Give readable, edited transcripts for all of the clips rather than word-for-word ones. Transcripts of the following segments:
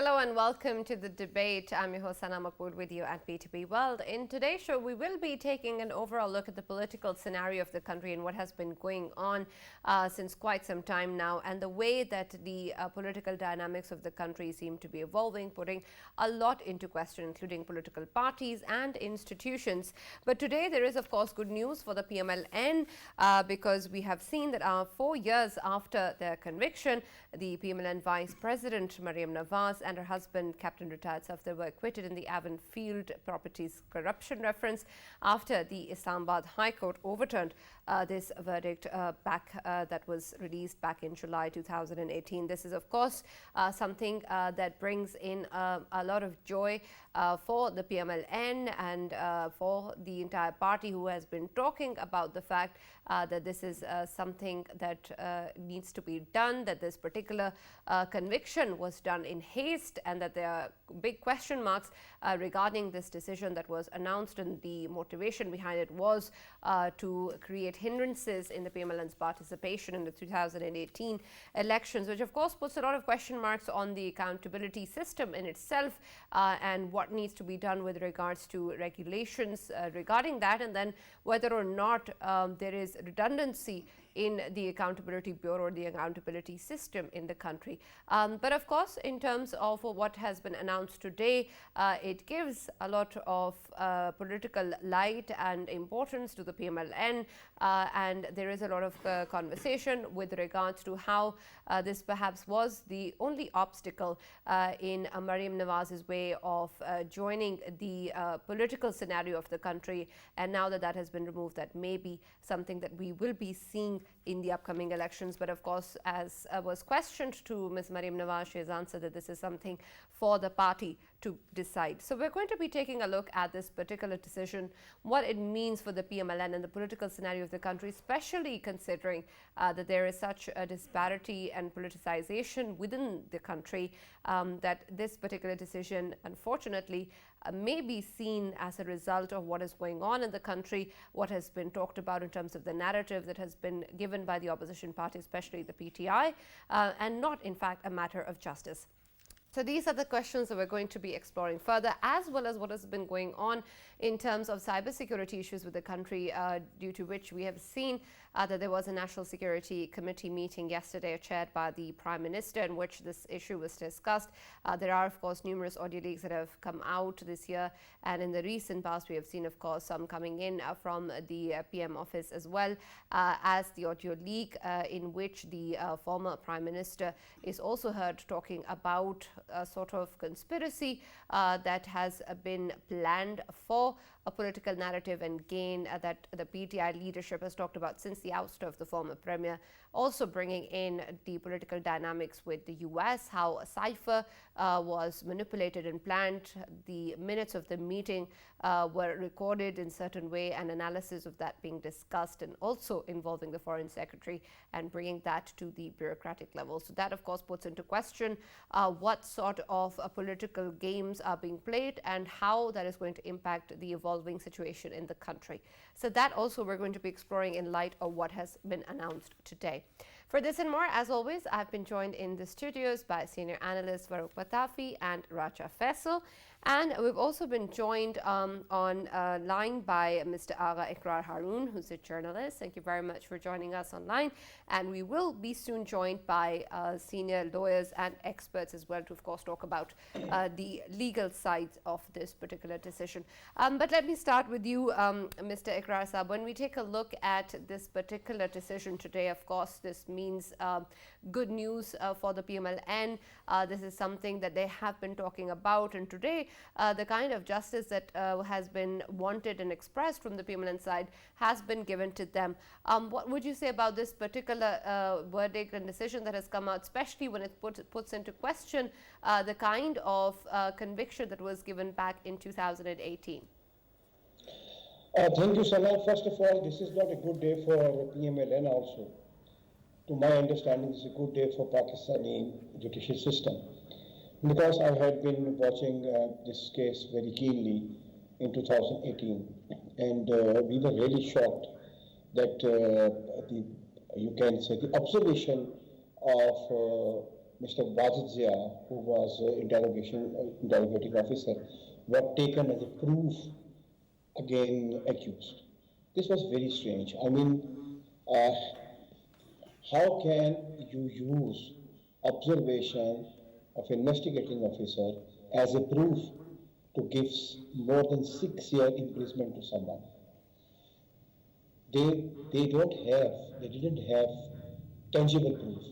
Hello and welcome to the debate. I'm your host Sana Makbood with you at B2B World. In today's show, we will be taking an overall look at the political scenario of the country and what has been going on since quite some time now, and the way that the political dynamics of the country seem to be evolving, putting a lot into question, including political parties and institutions. But today there is, of course, good news for the PMLN because we have seen that 4 years after their conviction, the PMLN Vice President Maryam Nawaz and her husband, Captain Retired Safdar, were acquitted in the Avon Field properties corruption reference after the Islamabad High Court overturned this verdict that was released back in July 2018. This is, of course, something that brings in a lot of joy for the PMLN and for the entire party, who has been talking about the fact that this is something that needs to be done, that this particular conviction was done in haste, and that there are big question marks regarding this decision that was announced, and the motivation behind it was to create hindrances in the PMLN's participation in the 2018 elections, which of course puts a lot of question marks on the accountability system in itself and what needs to be done with regards to regulations regarding that, and then whether or not there is redundancy in the Accountability Bureau or the accountability system in the country. But of course, in terms of what has been announced today, it gives a lot of political light and importance to the PMLN, and there is a lot of conversation with regards to how this perhaps was the only obstacle in Maryam Nawaz's way of joining the political scenario of the country, and now that that has been removed, that may be something that we will be seeing in the upcoming elections. But of course, as was questioned to Ms. Maryam Nawaz, she has answered that this is something for the party to decide. So we're going to be taking a look at this particular decision, what it means for the PMLN and the political scenario of the country, especially considering that there is such a disparity and politicization within the country, that this particular decision, unfortunately, may be seen as a result of what is going on in the country, what has been talked about in terms of the narrative that has been given by the opposition party, especially the PTI, and not, in fact, a matter of justice. So these are the questions that we're going to be exploring further, as well as what has been going on in terms of cybersecurity issues with the country, due to which we have seen that there was a National Security Committee meeting yesterday chaired by the Prime Minister, in which this issue was discussed. There are, of course, numerous audio leaks that have come out this year, and in the recent past we have seen, of course, some coming in from the PM office as well, as the audio leak in which the former Prime Minister is also heard talking about a sort of conspiracy that has been planned for a political narrative and gain that the PTI leadership has talked about since the ouster of the former premier, also bringing in the political dynamics with the US, how a cipher was manipulated and planned. The minutes of the meeting were recorded in certain way, and analysis of that being discussed, and also involving the Foreign Secretary and bringing that to the bureaucratic level. So that, of course, puts into question what sort of political games are being played and how that is going to impact the evolving situation in the country. So that also we're going to be exploring in light of what has been announced today. For this and more, as always, I've been joined in the studios by senior analysts Farouk Patafi and Raja Faisal. And we've also been joined on line by Mr. Agha Ikrar Haroon, who's a journalist. Thank you very much for joining us online. And we will be soon joined by senior lawyers and experts as well to, of course, talk about the legal sides of this particular decision. But let me start with you, Mr. Ikrar Saab. When we take a look at this particular decision today, of course, this means good news for the PMLN. This is something that they have been talking about, and today the kind of justice that has been wanted and expressed from the PMLN side has been given to them. What would you say about this particular verdict and decision that has come out, especially when it puts into question the kind of conviction that was given back in 2018? Thank you, Sana. First of all, this is not a good day for PMLN also. To my understanding, it's a good day for Pakistani judicial system, because I had been watching this case very keenly in 2018, and we were really shocked that you can say the observation of Mr. Wajid Zia, who was interrogating officer, were taken as a proof again accused. This was very strange. I mean, uh, how can you use observation of investigating officer as a proof to give more than 6 year imprisonment to someone? They didn't have tangible proof.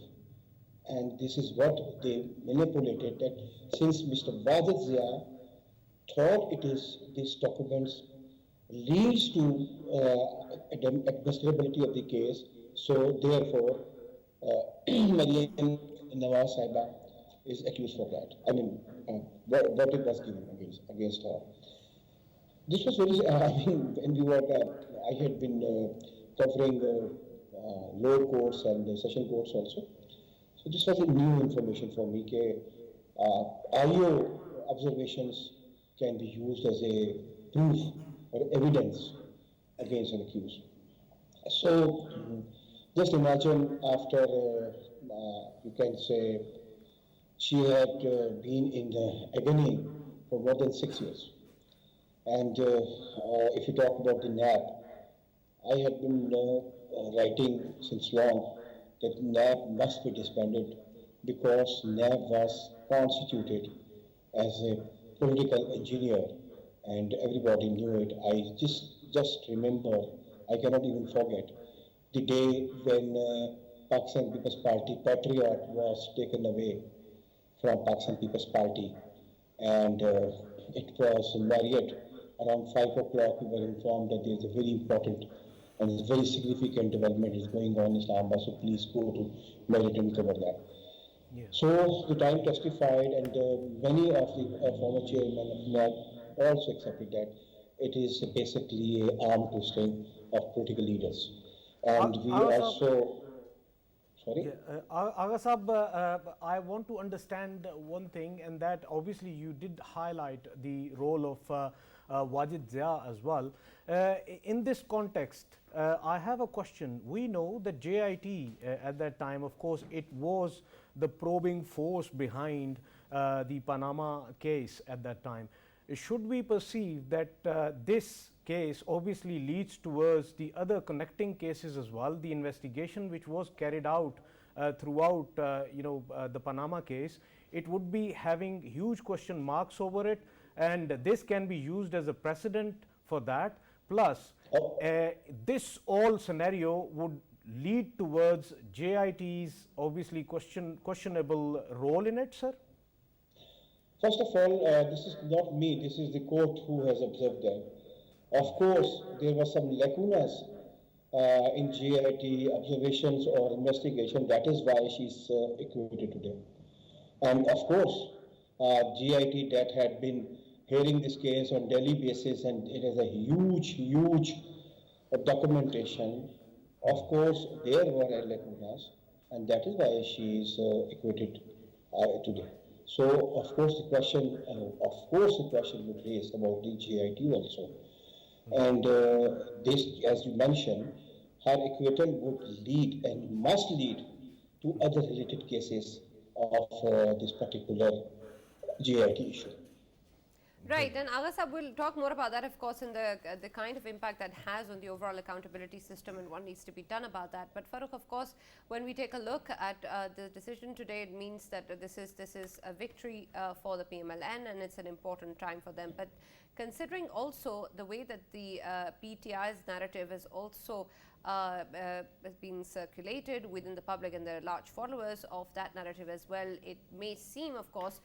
And this is what they manipulated, that since Mr. Wajid Zia thought it is these documents leads to admissibility of the case, so therefore Maryam Nawaz Saiba is accused for that. I mean, verdict was given against her. This was very, I mean, when we were, I had been covering lower courts and session courts also. So this was a new information for me. IO observations can be used as a proof or evidence against an accused. So just imagine after, you can say, she had been in agony for more than 6 years. And if you talk about the NAB, I had been writing since long that NAB must be disbanded because NAB was constituted as a political engineer and everybody knew it. I just remember, I cannot even forget, the day when Pakistan People's Party Patriot was taken away from Pakistan People's Party, and it was Marriott. Around 5 o'clock, we were informed that there is a very important and very significant development is going on in Islamabad, so please go to Marriott and cover that. Yeah. So the time testified, and many of the former chairmen of NAB also accepted that it is basically an arm twisting of political leaders. And we also... Sorry? Yeah, Agha Sahab, I want to understand one thing, and that obviously you did highlight the role of Wajid Zia as well. In this context, I have a question. We know that JIT at that time, of course, it was the probing force behind the Panama case at that time. Should we perceive that this case obviously leads towards the other connecting cases as well, the investigation which was carried out throughout the Panama case, it would be having huge question marks over it, and this can be used as a precedent for that. Plus, this all scenario would lead towards JIT's obviously questionable role in it, sir? First of all, this is not me, this is the court who has observed that. Of course, there were some lacunas in JIT observations or investigation. That is why she's acquitted today. And of course, JIT that had been hearing this case on daily basis, and it has a huge documentation. Of course, there were lacunas, and that is why she is acquitted today. So, of course, the question would raise about the JIT also. And this, as you mentioned, her acquittal would lead and must lead to other related cases of this particular JIT issue. Right, and Agha Sahab will talk more about that, of course, in the kind of impact that has on the overall accountability system and what needs to be done about that. But Farooq, of course, when we take a look at the decision today, it means that this is a victory for the PMLN, and it's an important time for them. But considering also the way that the PTI's narrative is also has been circulated within the public, and there are large followers of that narrative as well, it may seem, of course,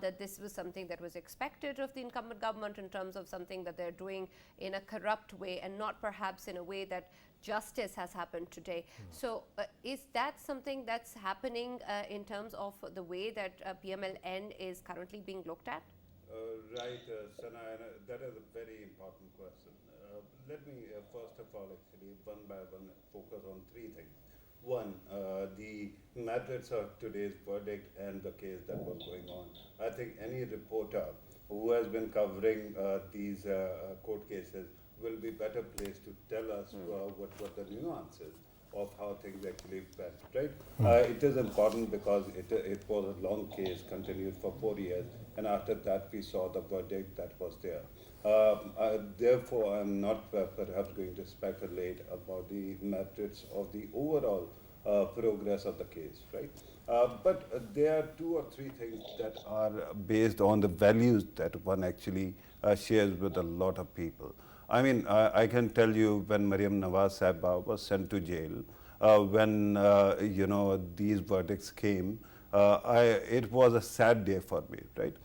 that this was something that was expected of the incumbent government in terms of something that they're doing in a corrupt way and not perhaps in a way that justice has happened today. So is that something that's happening in terms of the way that PMLN is currently being looked at? Right, Sana, that is a very important question. Let me first of all, actually, one by one, focus on three things. One, the merits of today's verdict and the case that was going on. I think any reporter who has been covering these court cases will be better placed to tell us what were the nuances of how things actually went, right? It is important because it was a long case, continued for 4 years, and after that we saw the verdict that was there. Therefore, I'm not perhaps going to speculate about the merits of the overall progress of the case, right? But there are two or three things that are based on the values that one actually shares with a lot of people. I mean, I can tell you when Maryam Nawaz Sahiba was sent to jail, when these verdicts came, it was a sad day for me, right?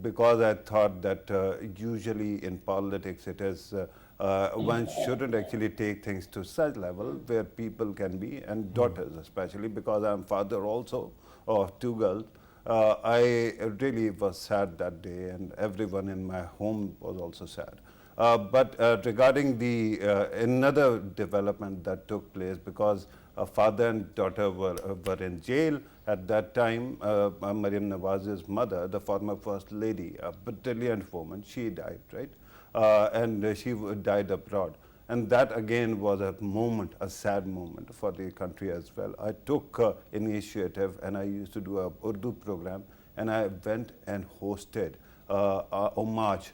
Because I thought that usually in politics it is one shouldn't actually take things to such level where people can be, and daughters especially, because I'm father also of two girls. I really was sad that day, and everyone in my home was also sad. But regarding the another development that took place, because a father and daughter were in jail at that time, Maryam Nawaz's mother, the former first lady, a brilliant woman, she died, right? And she died abroad. And that again was a moment, a sad moment for the country as well. I took initiative, and I used to do a Urdu program, and I went and hosted a homage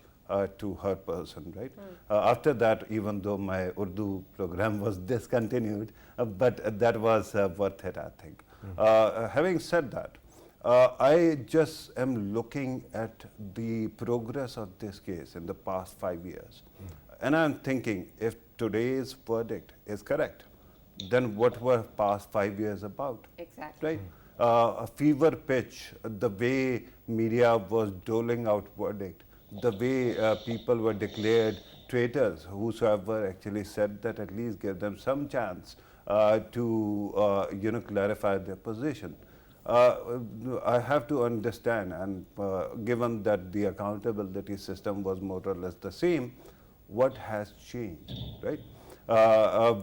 to her person, right? After that, even though my Urdu program was discontinued, but that was worth it, I think. Having said that, I just am looking at the progress of this case in the past 5 years. And I'm thinking, if today's verdict is correct, then what were past 5 years about? Exactly. Right? A fever pitch, the way media was doling out verdict, the way people were declared traitors, whosoever actually said that, at least give them some chance to clarify their position. I have to understand, and given that the accountability system was more or less the same, what has changed, right?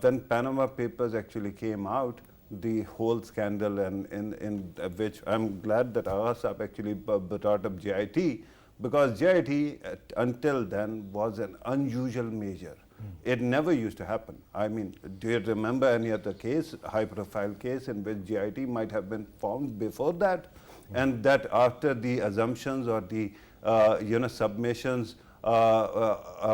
When Panama Papers actually came out, the whole scandal, and in which I'm glad that Nawaz Saab actually brought up JIT, because JIT until then was an unusual measure. It never used to happen. I mean, do you remember any other case, high-profile case, in which JIT might have been formed before that, and that after the assumptions or the submissions, a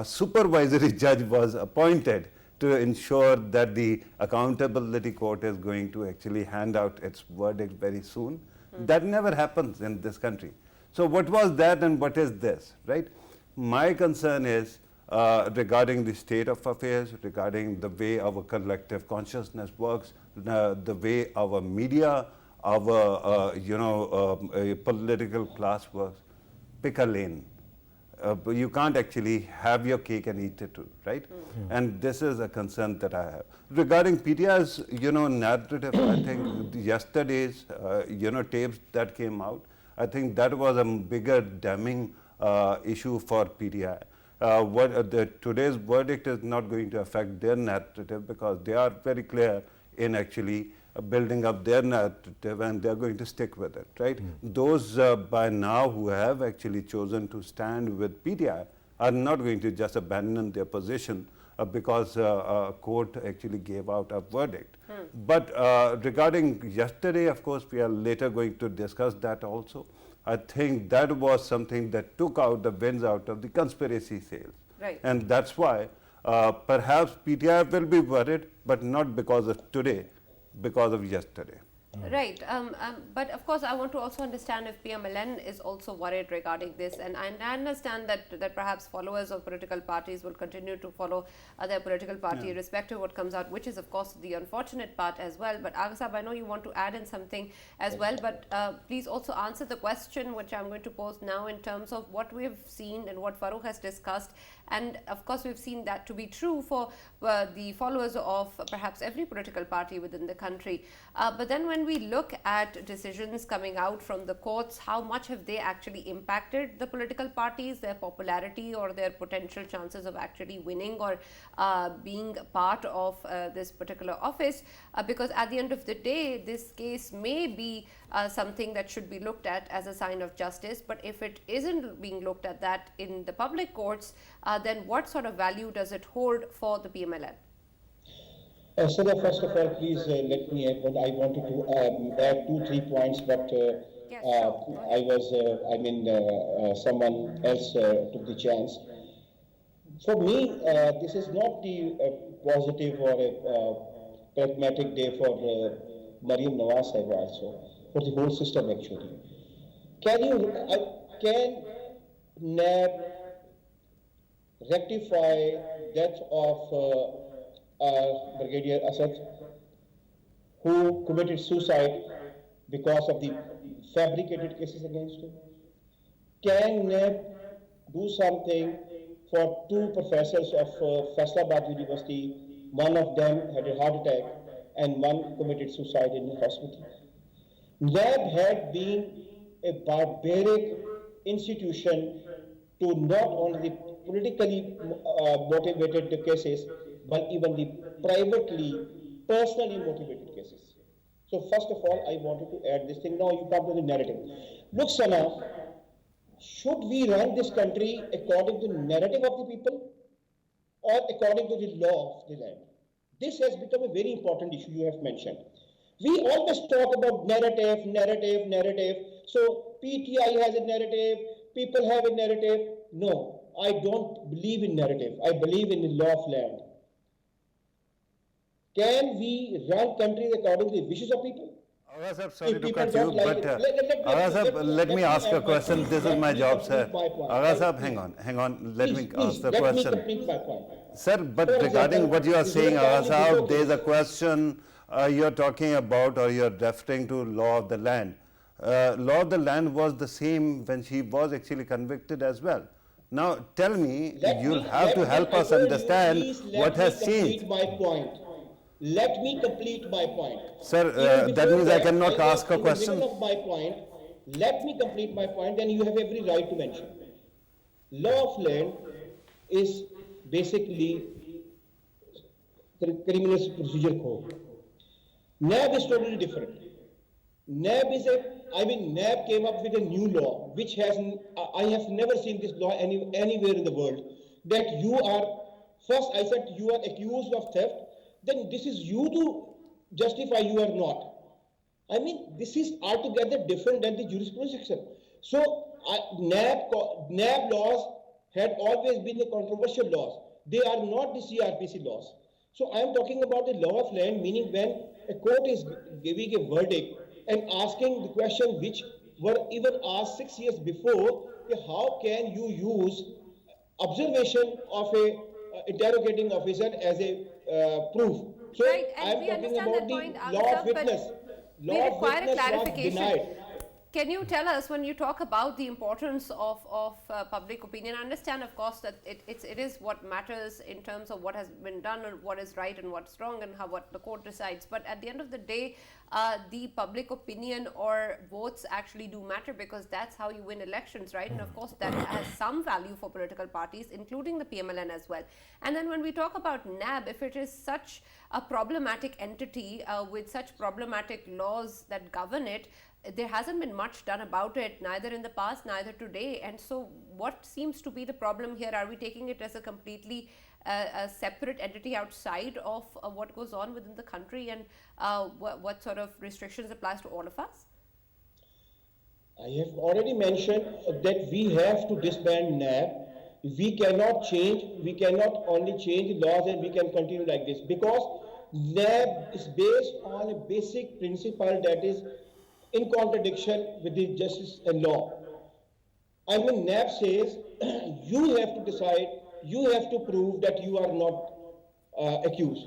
supervisory judge was appointed to ensure that the accountability court is going to actually hand out its verdict very soon? That never happens in this country. So what was that and what is this, right? My concern is regarding the state of affairs, regarding the way our collective consciousness works, the way our media, our political class works. Pick a lane. But you can't actually have your cake and eat it too, right? And this is a concern that I have. Regarding PTI's, narrative, I think yesterday's, tapes that came out, I think that was a bigger damning issue for PTI. Today's verdict is not going to affect their narrative, because they are very clear in actually building up their narrative, and they're going to stick with it, right? Those by now who have actually chosen to stand with PTI are not going to just abandon their position because a court actually gave out a verdict. But regarding yesterday, of course, we are later going to discuss that also. I think that was something that took out the winds out of the conspiracy sails. Right. And that's why perhaps PTI will be worried, but not because of today, because of yesterday. Right, but of course I want to also understand if PMLN is also worried regarding this, and I understand that perhaps followers of political parties will continue to follow their political party irrespective of what comes out, which is of course the unfortunate part as well. But Agha Saab, I know you want to add in something as well, but please also answer the question which I'm going to pose now in terms of what we've seen and what Farooq has discussed. And of course we've seen that to be true for the followers of perhaps every political party within the country. But then when we look at decisions coming out from the courts, how much have they actually impacted the political parties, their popularity or their potential chances of actually winning or being part of this particular office? Because at the end of the day, this case may be something that should be looked at as a sign of justice, but if it isn't being looked at that in the public courts, then what sort of value does it hold for the PMLN? Sir, first of all, please let me add what I wanted to add two, 3 points, but Yes, sure. Go ahead. someone else took the chance. For me, this is not the positive or a pragmatic day for Maryam Nawaz Sahib also, for the whole system actually. Can NAB rectify death of Brigadier Asad, who committed suicide because of the fabricated cases against him? Can NAB do something for two professors of Faisalabad University? One of them had a heart attack and one committed suicide in the hospital. NAB had been a barbaric institution to not only the politically motivated cases, but even the privately, personally motivated cases. So first of all, I wanted to add this thing. Now you come to the narrative. Look, Sana, should we run this country according to the narrative of the people or according to the law of the land? This has become a very important issue you have mentioned. We always talk about narrative, narrative, narrative. So PTI has a narrative, people have a narrative. No, I don't believe in narrative. I believe in the law of land. Can we run countries according to the wishes of people? Awaz sir, sorry If to people cut you, don't like but it, Awaz sir, let me ask a add my question. point. This is Let my me job, complete sir. my point. Awaz sir, Please. hang on. Let me ask the Let me question. complete my point. Sir, but For regarding example, what you are this is saying, a Awaz family sir, divorce there is a case. question you're talking about, or you're referring to law of the land. Law of the land was the same when she was actually convicted as well. Now, tell me, you'll have to help us understand Please what let me has changed. complete my point. Let me complete my point. Sir, Even that before means I that, cannot I was ask a in the question. middle of my point. Let me complete my point, then you have every right to mention. Law of land is basically criminal procedure code. NAB is totally different. NAB came up with a new law, which I have never seen this law anywhere in the world. That first I said you are accused of theft, then this is you to justify you are not. I mean, this is altogether different than the jurisprudence section. So, NAB laws had always been the controversial laws. They are not the CRPC laws. So, I am talking about the law of land, meaning when a court is giving a verdict and asking the question which were even asked 6 years before, how can you use observation of a interrogating officer as a proof? So Right, I and am we talking understand about that point, the law of Agasab, witness. but we Law of require a witness was clarification. denied. Can you tell us, when you talk about the importance of public opinion, I understand, of course, that it is what matters in terms of what has been done and what is right and what's wrong and what the court decides. But at the end of the day, the public opinion or votes actually do matter, because that's how you win elections, right? And of course, that has some value for political parties, including the PMLN as well. And then when we talk about NAB, if it is such a problematic entity with such problematic laws that govern it, there hasn't been much done about it, neither in the past, neither today. And so what seems to be the problem here? Are we taking it as a completely a separate entity outside of what goes on within the country, and what sort of restrictions applies to all of us? I have already mentioned that we have to disband NAB. We cannot only change the laws and we can continue like this, because NAB is based on a basic principle that is in contradiction with the justice and law. I mean, NAB says you have to decide, you have to prove that you are not accused.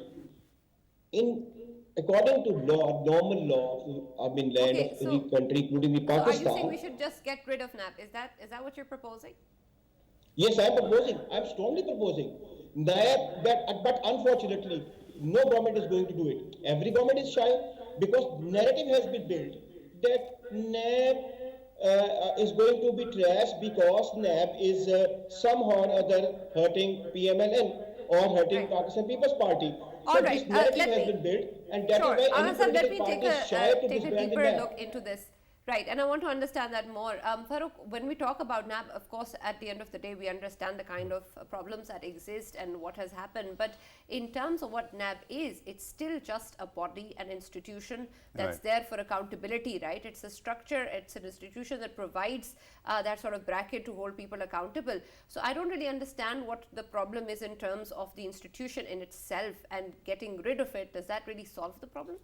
According to law, normal law, land Okay, of so- any country, including the So are you saying Pakistan. we should just get rid of NAB? Is that what you're proposing? Yes, I am proposing. I am strongly proposing. But unfortunately, no government is going to do it. Every government is shy, because narrative has been built that NAB is going to be trashed because NAB is somehow or other hurting PMLN or hurting Right. Pakistan People's Party. All So right, this narrative let has me- been built, and that Sure. is why any Sir, let political me party take is shy to take a disband the deeper NAB. look into this. Right, and I want to understand that more. Farooq, when we talk about NAB, of course, at the end of the day, we understand the kind of problems that exist and what has happened. But in terms of what NAB is, it's still just a body, an institution that's Right. there for accountability, right? It's a structure, it's an institution that provides that sort of bracket to hold people accountable. So I don't really understand what the problem is in terms of the institution in itself and getting rid of it. Does that really solve the problem?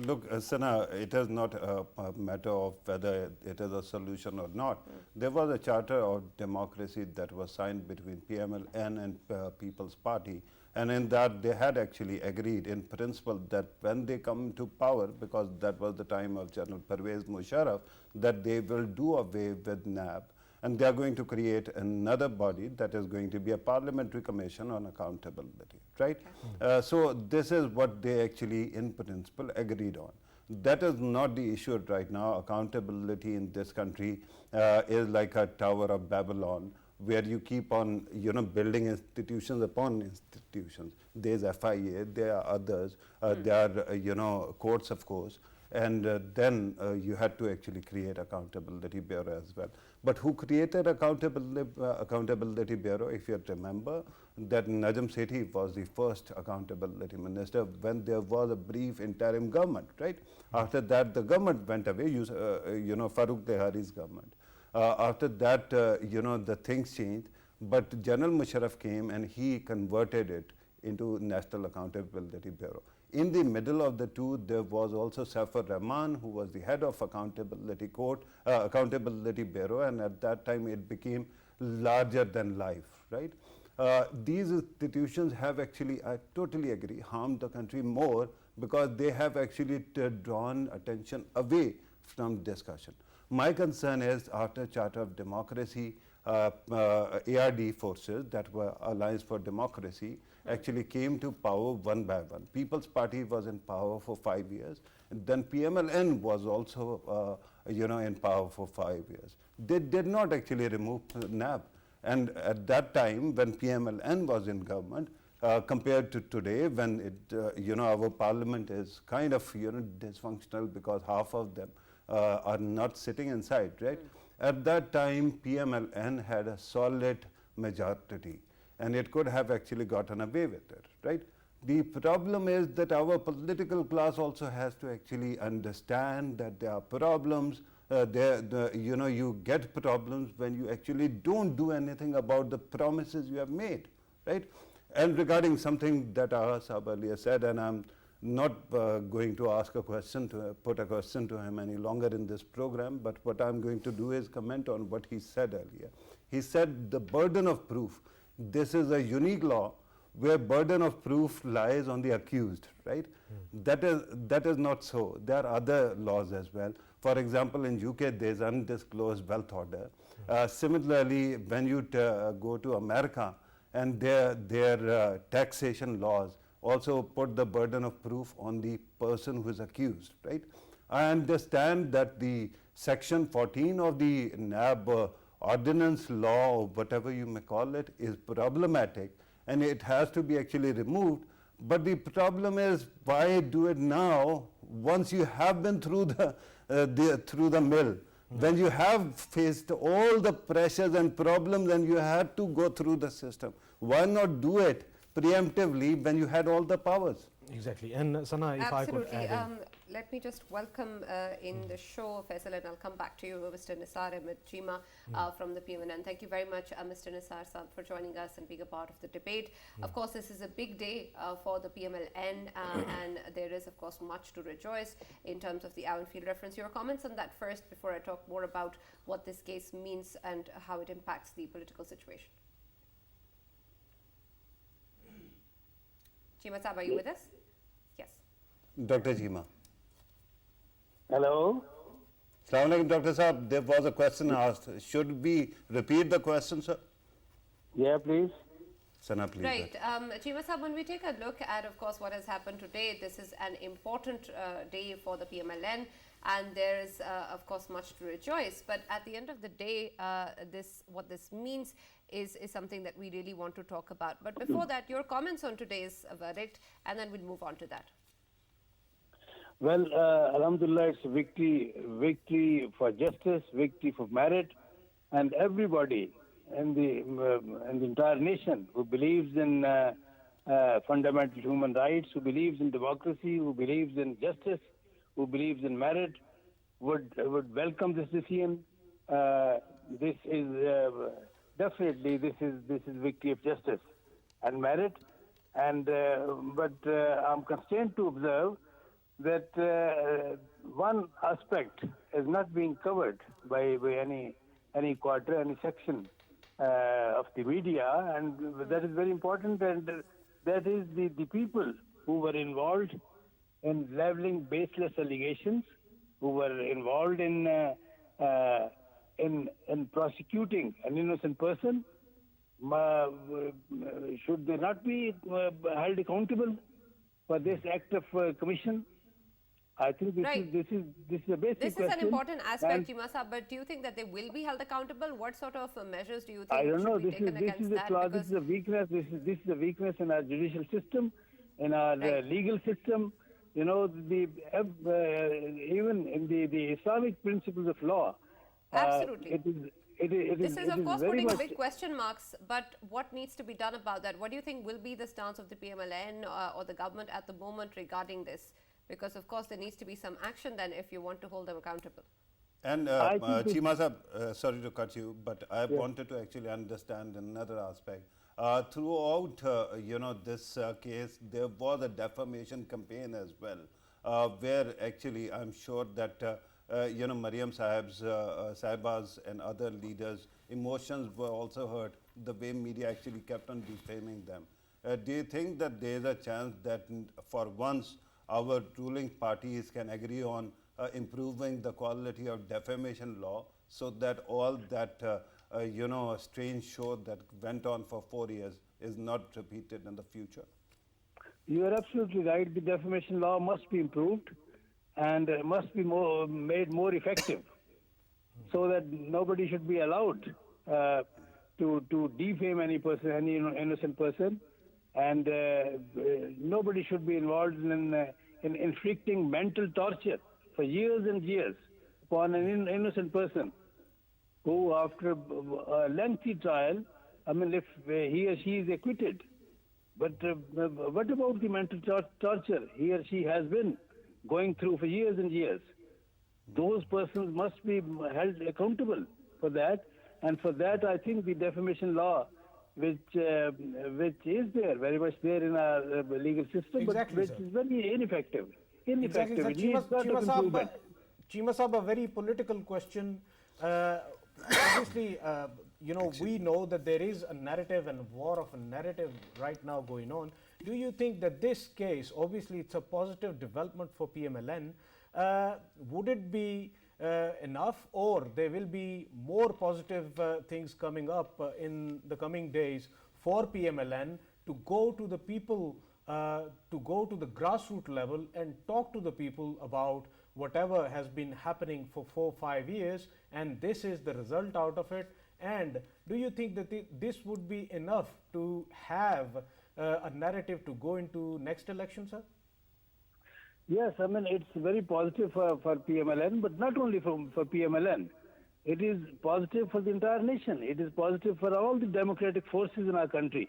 Look, Sana, it is not a matter of whether it is a solution or not. There was a charter of democracy that was signed between PMLN and People's Party, and in that they had actually agreed in principle that when they come to power, because that was the time of General Pervez Musharraf, that they will do away with NAB and they are going to create another body that is going to be a parliamentary commission on accountability, right? So this is what they actually in principle agreed on. That is not the issue right now. Accountability in this country is like a Tower of Babylon, where you keep on, building institutions upon institutions. There's FIA, there are others, there are, courts, of course, and then you had to actually create Accountability Bureau as well. But who created Accountability Bureau? If you remember, that Najam Sethi was the first accountability minister when there was a brief interim government, right? After that, the government went away, Farooq Dehari's government. After that, the things changed, but General Musharraf came and he converted it into National Accountability Bureau. In the middle of the two, there was also Saifur Rahman, who was the head of Accountability Bureau, and at that time it became larger than life, right? These institutions have actually, I totally agree, harmed the country more because they have actually drawn attention away from discussion. My concern is after Charter of Democracy, ARD forces that were Alliance for Democracy actually came to power one by one. People's Party was in power for 5 years. Then PMLN was also, in power for 5 years. They did not actually remove NAB. And at that time, when PMLN was in government, compared to today, when it, our parliament is kind of, dysfunctional because half of them are not sitting inside, right? At that time, PMLN had a solid majority, and it could have actually gotten away with it, right? The problem is that our political class also has to actually understand that there are problems. You get problems when you actually don't do anything about the promises you have made, right? And regarding something that Sahab earlier said, and I'm not going to ask a question put a question to him any longer in this program, but what I'm going to do is comment on what he said earlier. He said the burden of proof. This is a unique law where burden of proof lies on the accused, right? That is not so. There are other laws as well. For example, in UK, there's undisclosed wealth order. Similarly, when you go to America, and their taxation laws also put the burden of proof on the person who is accused, right? I understand that the section 14 of the NAB ordinance law, or whatever you may call it, is problematic and it has to be actually removed. But the problem is, why do it now once you have been through the mill? When you have faced all the pressures and problems and you had to go through the system, why not do it preemptively when you had all the powers? Exactly. And Sana, if Absolutely. I could add in. Let me just welcome in the show, Faisal, and I'll come back to you, Mr. Nisar Ahmed Chima from the PMLN. Thank you very much, Mr. Nisar Saab, for joining us and being a part of the debate. Of course, this is a big day for the PMLN, and there is, of course, much to rejoice in terms of the Avonfield reference. Your comments on that first, before I talk more about what this case means and how it impacts the political situation. Chima Saab, are you with us? Yes. Dr. Jima. Hello. Assalamu alaikum, Dr. Saab. There was a question asked. Should we repeat the question, sir? Yeah, please. Sana, please. Right. Chima Saab, when we take a look at, of course, what has happened today, this is an important day for the PMLN, and there is, of course, much to rejoice. But at the end of the day, what this means is something that we really want to talk about. But before that, your comments on today's verdict, and then we'll move on to that. Well, Alhamdulillah, it's a victory for justice, victory for merit, and everybody in the entire nation who believes in fundamental human rights, who believes in democracy, who believes in justice, who believes in merit, would welcome this decision. This is definitely this is victory of justice and merit, and but I'm constrained to observe that one aspect is not being covered by any quarter, any section of the media, and that is very important, and that is the people who were involved in leveling baseless allegations, who were involved in prosecuting an innocent person. Should they not be held accountable for this act of commission? I think this Right. is a basic This is question. an important aspect, And Chimasa, but do you think that they will be held accountable? What sort of measures do you think I don't should know. be This taken is against a that? flaw. This Because is a weakness. This is a weakness in our judicial system, in our Right. legal system. You know, even in the Islamic principles of law, Absolutely. it This is, is of course, very putting much. big question marks, but what needs to be done about that? What do you think will be the stance of the PMLN or the government at the moment regarding this? Because, of course, there needs to be some action then if you want to hold them accountable. And I think this- Chima Sahab, sorry to cut you, but I wanted to actually understand another aspect. Throughout, this case, there was a defamation campaign as well, where actually I'm sure that Maryam Sahiba's and other leaders' emotions were also hurt. The way media actually kept on defaming them. Do you think that there is a chance that for once our ruling parties can agree on improving the quality of defamation law so that all that strange show that went on for 4 years is not repeated in the future? You are absolutely right. The defamation law must be improved and must be made more effective, so that nobody should be allowed to defame any person, any innocent person, and nobody should be involved in inflicting mental torture for years and years upon an innocent person who, after a lengthy trial, I mean, if he or she is acquitted, but what about the mental torture he or she has been going through for years and years? Those persons must be held accountable for that, and for that I think the defamation law, which is there, very much there in our legal system, Exactly, but which sir. is very ineffective. Exactly, sir. It needs lot of improvement. Chima Saab, a very political question. Obviously, we know that there is a narrative and war of a narrative right now going on. Do you think that this case, obviously it's a positive development for PMLN, would it be enough, or there will be more positive things coming up in the coming days for PMLN to go to the people, to go to the grassroots level and talk to the people about whatever has been happening for 4-5 years, and this is the result out of it? And do you think that this would be enough to have a narrative to go into next election, sir? Yes, I mean, it's very positive for PMLN, but not only for PMLN. It is positive for the entire nation. It is positive for all the democratic forces in our country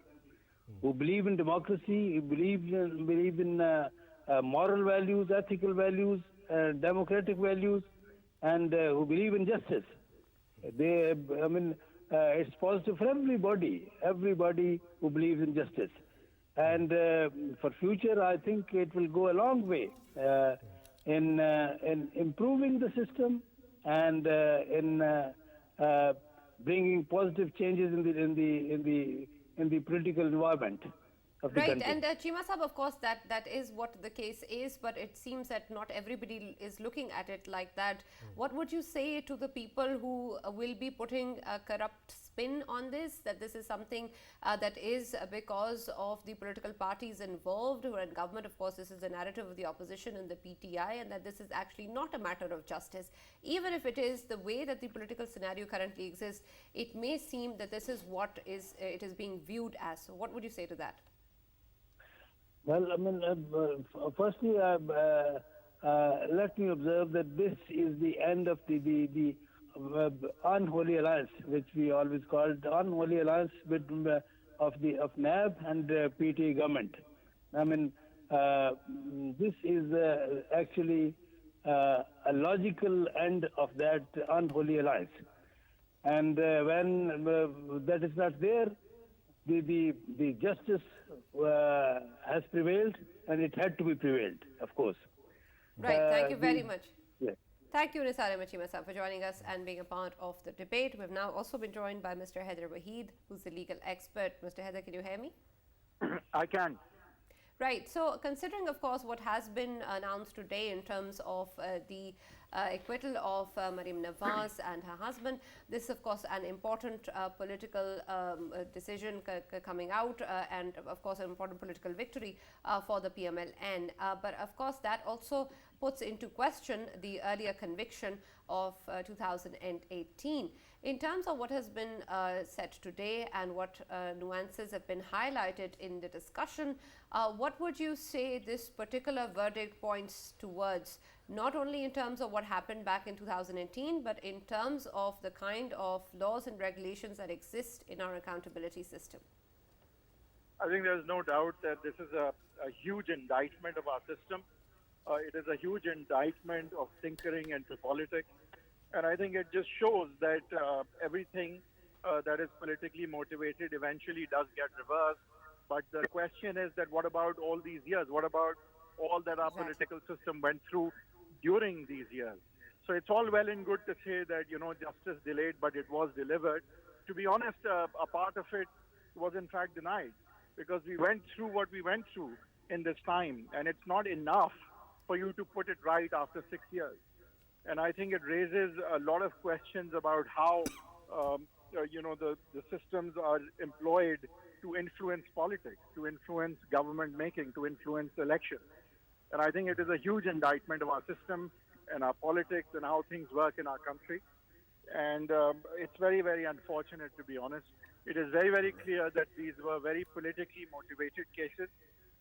who believe in democracy, who believe in moral values, ethical values, democratic values, and who believe in justice. It's positive for everybody who believes in justice. And for future, I think it will go a long way in improving the system and in bringing positive changes in the political environment of the Right, country. and Chima Sahab, of course, that is what the case is, but it seems that not everybody is looking at it like that. What would you say to the people who will be putting a corrupt spin on this, that this is something that is because of the political parties involved who are in government? Of course, this is the narrative of the opposition and the PTI, and that this is actually not a matter of justice. Even if it is the way that the political scenario currently exists, it may seem that this is what it is being viewed as. So what would you say to that? Well, I mean, firstly, let me observe that this is the end of the unholy alliance, which we always called the unholy alliance between of NAB and PT government. I mean, this is actually a logical end of that unholy alliance. And when that is not there, the justice has prevailed, and it had to be prevailed, of course. Right. Thank you very The much. yeah. Thank you, Nisare Machimasa, for joining us and being a part of the debate. We've now also been joined by Mr. Heather Waheed, who's the legal expert. Mr. Heather, can you hear me? I can. Right. So, considering, of course, what has been announced today in terms of the acquittal of Maryam Nawaz and her husband, this, of course, an important political decision coming out, and, of course, an important political victory for the PMLN. But, of course, that also puts into question the earlier conviction of 2018. In terms of what has been said today and what nuances have been highlighted in the discussion, what would you say this particular verdict points towards, not only in terms of what happened back in 2018, but in terms of the kind of laws and regulations that exist in our accountability system? I think there's no doubt that this is a huge indictment of our system. It is a huge indictment of tinkering into politics. And I think it just shows that everything that is politically motivated eventually does get reversed. But the question is that what about all these years? What about all that our political system went through during these years? So it's all well and good to say that, justice delayed, but it was delivered. To be honest, a part of it was in fact denied, because we went through what we went through in this time, and it's not enough for you to put it right after 6 years. And I think it raises a lot of questions about how, the systems are employed to influence politics, to influence government making, to influence elections. And I think it is a huge indictment of our system and our politics and how things work in our country. And it's very, very unfortunate, to be honest. It is very, very clear that these were very politically motivated cases.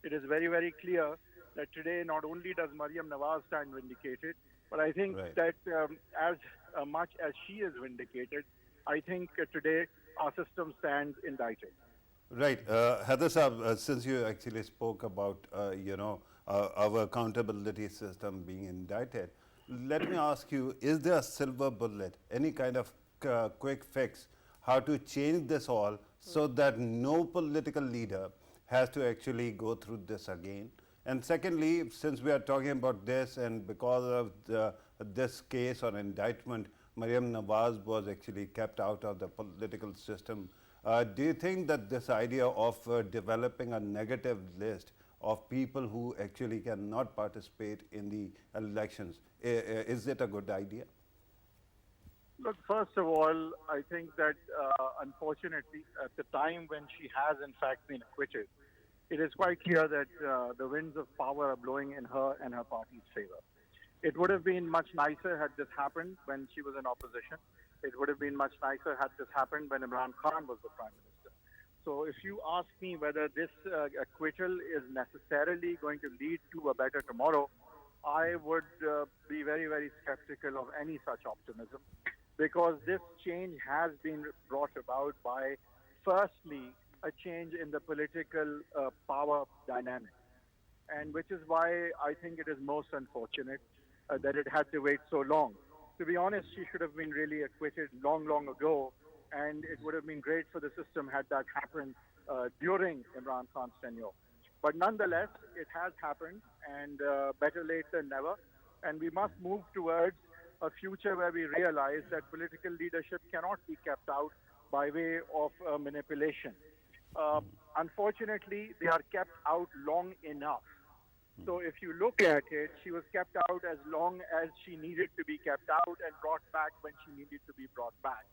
It is very, very clear that today not only does Maryam Nawaz stand vindicated, but I think that as much as she is vindicated, I think today our system stands indicted. Right. Heather Saab, since you actually spoke about, our accountability system being indicted, let me ask you, is there a silver bullet, any kind of quick fix, how to change this all so that no political leader has to actually go through this again? And secondly, since we are talking about this, and because of this case or indictment, Maryam Nawaz was actually kept out of the political system. Do you think that this idea of developing a negative list of people who actually cannot participate in the elections, is it a good idea? Look, first of all, I think that unfortunately, at the time when she has in fact been acquitted, it is quite clear that the winds of power are blowing in her and her party's favor. It would have been much nicer had this happened when she was in opposition. It would have been much nicer had this happened when Imran Khan was the Prime Minister. So if you ask me whether this acquittal is necessarily going to lead to a better tomorrow, I would be very, very skeptical of any such optimism, because this change has been brought about by, firstly, a change in the political power dynamic, and which is why I think it is most unfortunate that it had to wait so long. To be honest, she should have been really acquitted long, long ago, and it would have been great for the system had that happened during Imran Khan's tenure. But nonetheless, it has happened, and better late than never. And we must move towards a future where we realize that political leadership cannot be kept out by way of manipulation. Unfortunately, they are kept out long enough. So if you look at it, she was kept out as long as she needed to be kept out and brought back when she needed to be brought back,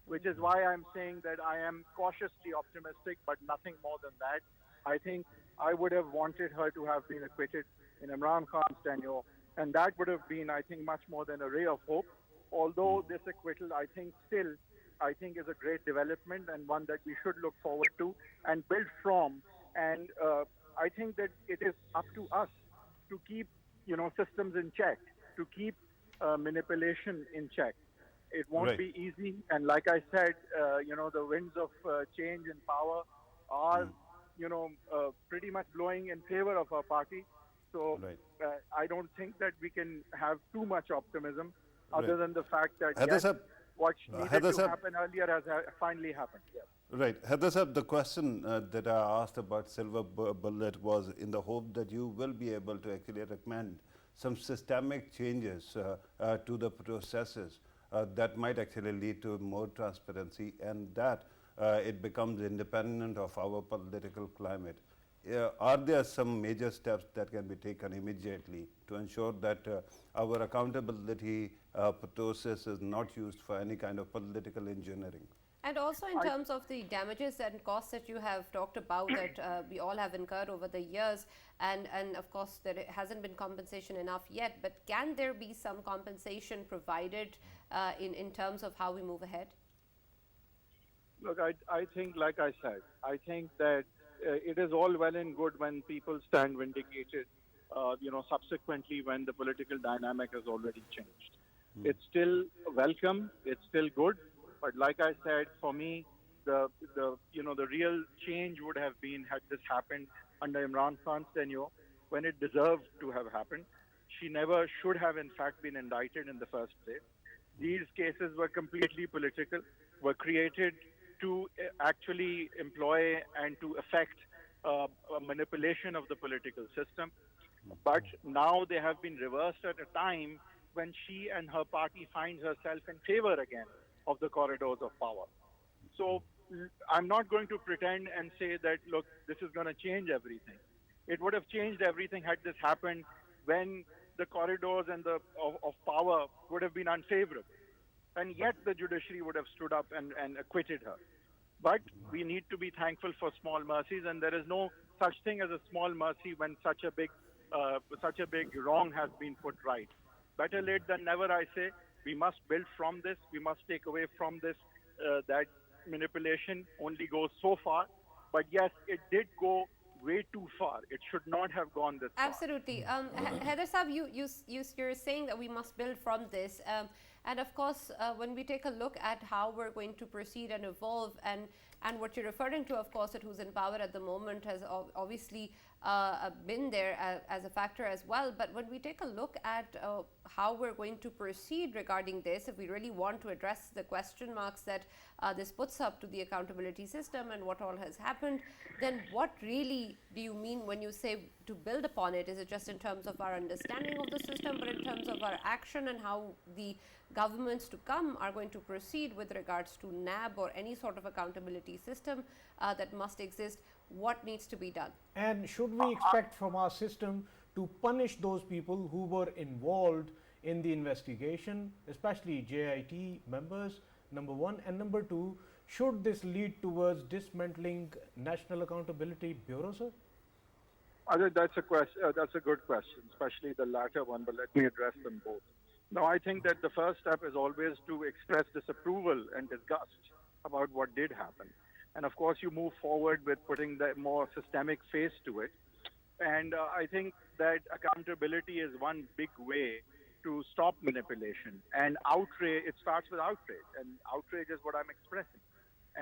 which is why I'm saying that I am cautiously optimistic, but nothing more than that. I think I would have wanted her to have been acquitted in Imran Khan's tenure, and that would have been, I think, much more than a ray of hope. Although this acquittal, I think, is a great development and one that we should look forward to and build from. And I think that it is up to us to keep systems in check, to keep manipulation in check. It won't Right. be easy, and like I said, the winds of change and power are, pretty much blowing in favor of our party. So Right. I don't think that we can have too much optimism, Right. other than the fact that Heather yes, sir, what needed Heather to sir, happen earlier has finally happened. Yes. right. Heather sir, the question that I asked about silver bullet was in the hope that you will be able to actually recommend some systemic changes to the processes that might actually lead to more transparency and that it becomes independent of our political climate. Are there some major steps that can be taken immediately to ensure that our accountability process is not used for any kind of political engineering? And also in I, terms of the damages and costs that you have talked about that we all have incurred over the years, and of course there hasn't been compensation enough yet, but can there be some compensation provided in terms of how we move ahead? Look, I think, like I said, I think that it is all well and good when people stand vindicated, subsequently when the political dynamic has already changed. It's still welcome, it's still good, but like I said, for me, the real change would have been had this happened under Imran Khan's tenure, when it deserved to have happened. She never should have, in fact, been indicted in the first place. These cases were completely political, were created to actually employ and to affect a manipulation of the political system. But now they have been reversed at a time when she and her party finds herself in favor again of the corridors of power. So I'm not going to pretend and say that, look, this is going to change everything. It would have changed everything had this happened when the corridors and of power would have been unfavorable. And yet the judiciary would have stood up and acquitted her. But we need to be thankful for small mercies, and there is no such thing as a small mercy when such a big wrong has been put right. Better late than never, I say. We must build from this. We must take away from this that manipulation only goes so far. But yes, it did go way too far. It should not have gone this far. Absolutely. Heather Saab, you're saying that we must build from this. And of course, when we take a look at how we're going to proceed and evolve, and what you're referring to, of course, that who's in power at the moment has obviously been there as a factor as well. But when we take a look at how we're going to proceed regarding this, if we really want to address the question marks that this puts up to the accountability system and what all has happened, then what really do you mean when you say to build upon it? Is it just in terms of our understanding of the system, but in terms of our action and how the governments to come are going to proceed with regards to NAB or any sort of accountability system that must exist? What needs to be done? And should we expect from our system to punish those people who were involved in the investigation, especially JIT members, number one, and number two, should this lead towards dismantling National Accountability Bureau, sir? I think that's a question. That's a good question, especially the latter one. But let me address them both. Now, I think that the first step is always to express disapproval and disgust about what did happen. And of course, you move forward with putting the more systemic face to it. And I think that accountability is one big way to stop manipulation. And outrage, it starts with outrage. And outrage is what I'm expressing.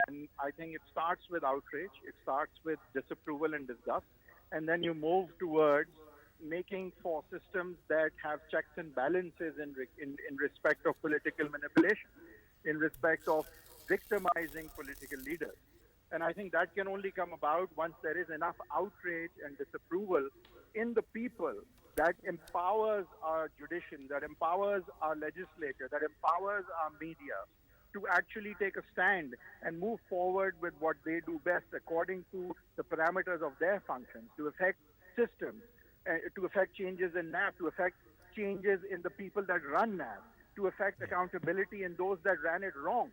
And I think it starts with outrage. It starts with disapproval and disgust. And then you move towards making for systems that have checks and balances in respect of political manipulation, in respect of victimizing political leaders. And I think that can only come about once there is enough outrage and disapproval in the people that empowers our judiciary, that empowers our legislature, that empowers our media to actually take a stand and move forward with what they do best according to the parameters of their functions, to affect systems, to affect changes in NAB, to affect changes in the people that run NAB, to affect accountability in those that ran it wrong.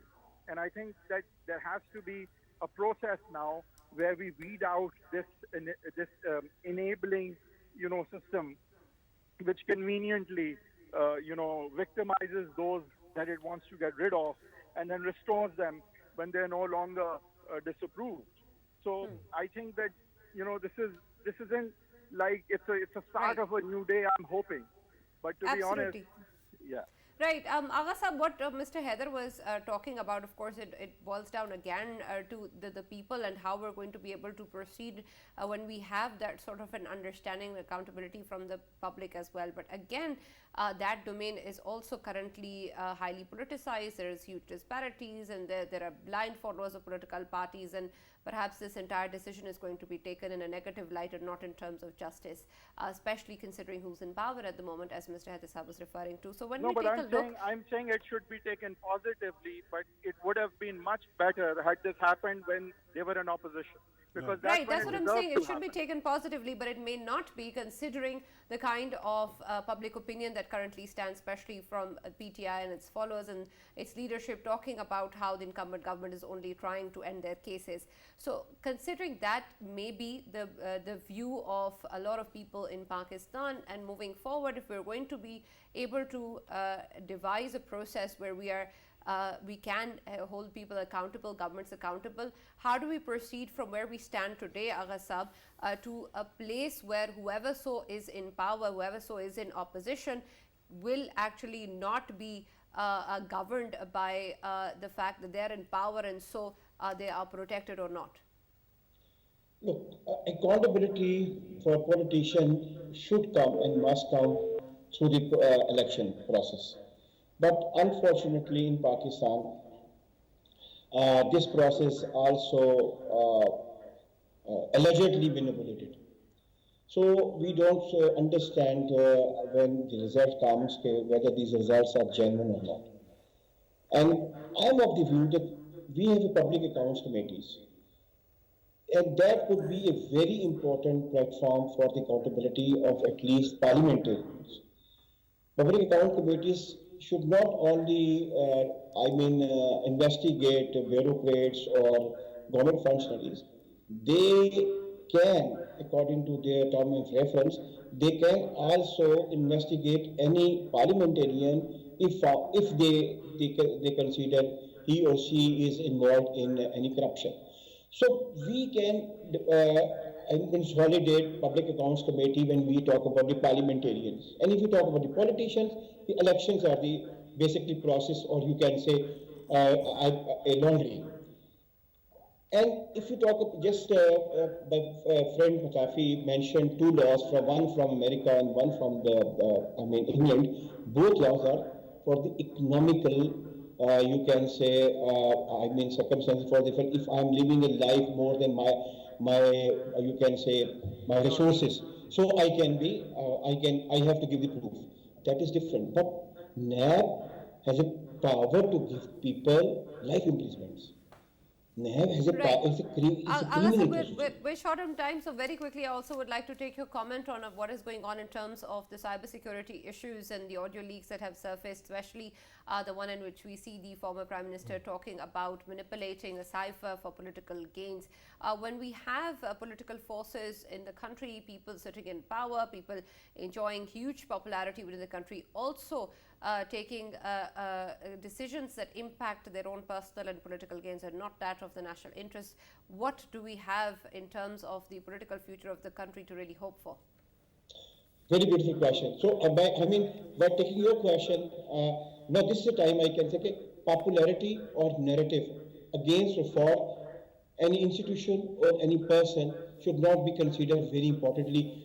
And I think that there has to be a process now where we weed out this enabling, system, which conveniently, victimizes those that it wants to get rid of, and then restores them when they're no longer disapproved. So I think that this isn't like it's a start Right. of a new day. I'm hoping, but to be honest, Absolutely. yeah. Right. Agha Sahab, what Mr. Heather was talking about, of course, it boils down again to the people and how we're going to be able to proceed when we have that sort of an understanding and accountability from the public as well. But again, that domain is also currently highly politicized. There's huge disparities and there are blind followers of political parties, and perhaps this entire decision is going to be taken in a negative light and not in terms of justice, especially considering who's in power at the moment, as Mr. Heather Sahab was referring to. So when No, we but take a look, I'm saying it should be taken positively, but it would have been much better had this happened when they were in opposition, because that's right, when that's it what I'm deserved saying. to It should be happen. taken positively, but it may not be, considering the kind of public opinion that currently stands, especially from PTI and its followers and its leadership, talking about how the incumbent government is only trying to end their cases. So, considering that may be the view of a lot of people in Pakistan, and moving forward, if we're going to be able to devise a process where we can hold people accountable, governments accountable. How do we proceed from where we stand today, Agha Sahab, to a place where whoever so is in power, whoever so is in opposition, will actually not be governed by the fact that they're in power, and so they are protected or not? Look, accountability for a politician should come and must come through the election process. But unfortunately, in Pakistan, this process also allegedly manipulated. So we don't understand when the result comes whether these results are genuine or not. And I'm of the view that we have a public accounts committees, and that could be a very important platform for the accountability of at least parliamentarians. Public account committees should not only, investigate bureaucrats or government functionaries. They can, according to their term of reference, they can also investigate any parliamentarian if they consider he or she is involved in any corruption. So we can consolidate public accounts committee when we talk about the parliamentarians. And if you talk about the politicians, the elections are the basically process, or you can say a laundry. And if you talk just my friend Mutafi mentioned two laws, from one from America and one from England. Both laws are for the economical, you can say, circumstances for the if I'm living a life more than my you can say my resources, so I have to give the proof. That is different. But NAB has a power to give people life imprisonments. NAB has a Right. power, it's a Agha, criminal procedure. we're short on time, so very quickly, I also would like to take your comment on what is going on in terms of the cybersecurity issues and the audio leaks that have surfaced, especially the one in which we see the former Prime Minister talking about manipulating a cipher for political gains. When we have political forces in the country, people sitting in power, people enjoying huge popularity within the country, also taking decisions that impact their own personal and political gains and not that of the national interest, what do we have in terms of the political future of the country to really hope for? Very beautiful question. So, by taking your question, now this is the time I can say, okay, popularity or narrative against or for any institution or any person should not be considered very importantly.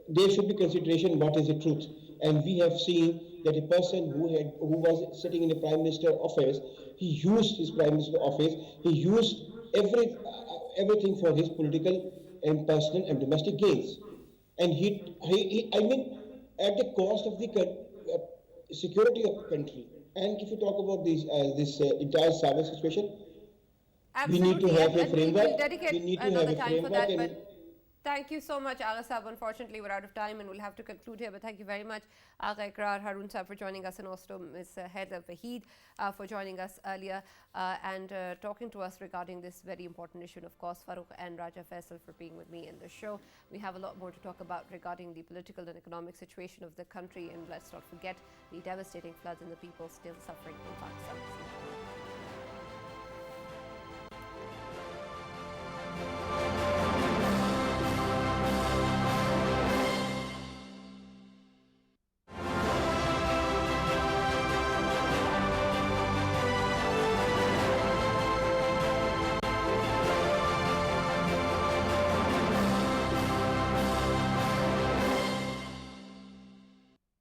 There should be consideration what is the truth. And we have seen that a person who was sitting in the Prime Minister office, he used his Prime Minister office, he used everything for his political and personal and domestic gains. And at the cost of the security of the country. And if you talk about this entire cyber situation, we need to Absolutely, have a and we'll framework. dedicate We need to another have a time for framework, that. and But thank you so much, Agha Sahab. Unfortunately, we're out of time and we'll have to conclude here. But thank you very much, Agha Ikrar Harun Sahab, for joining us, and also Ms. Heather Waheed for joining us earlier and talking to us regarding this very important issue. And of course, Farooq and Raja Faisal for being with me in the show. We have a lot more to talk about regarding the political and economic situation of the country. And let's not forget the devastating floods and the people still suffering in Pakistan.